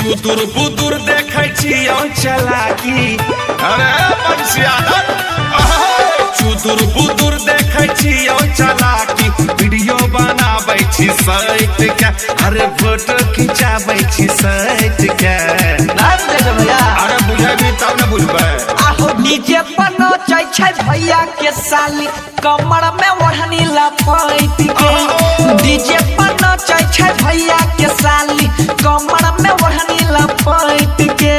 चुतुर बुतुर देखे छियो चलाकी अरे बंसिया चुतुर बुतुर देखे छियो चलाकी वीडियो बनाबै छी सैट के अरे फोटो खिंचाबै छी सैट के अरे बुझेबी तब न बुझबै आहो डीजे पर नचै छै भैया के साली कमर में ओढ़नी लपेट के डीजे पर नचै छै भैया के साली कमर में ओढ़नी लपेट के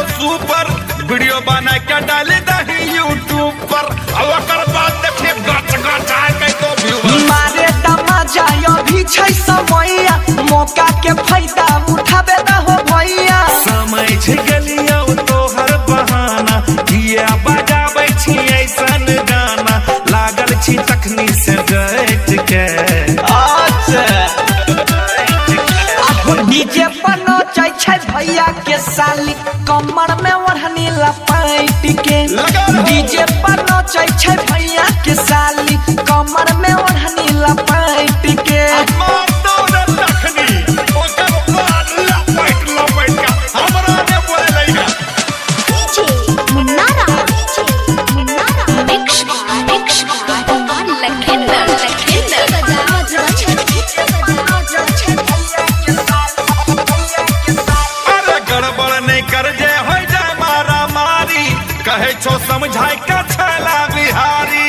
वीडियो बना के डाल दही यूट्यूब पर ओकर बाद देखिए गच गच आए के तो व्यू मारे तमाजा अभी छै समैया मौका के फायदा उठाबे द हो भैया समय छै गलिया तो हर बहाना किया बजाबै छी ऐसन गाना लागल छी तखनी से गट के अच्छा डीजे पर नचै छै भैया के साली कमर में ओढ़नी लपेट के डीजे पर नचै छै भैया के साली कमर में ओढ़नी लपेट के कहे छो समझाई का छला बिहारी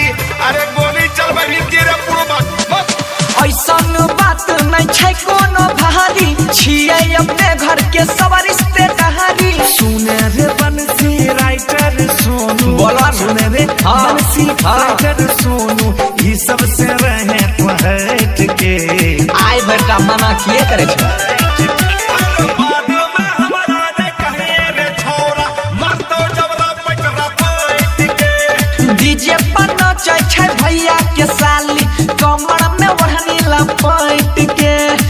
अरे गोली चलबै तेरे पूर्वक ऐसन बात नहीं छै कोनो भारी छियै अपने घर के सब रिश्ते कहानी सुने रे बंसी राइटर सोनू बोला सुने रे बंसी राइटर सोनू ये सब से रहे तो हट के आय बेटा मना किए करे छै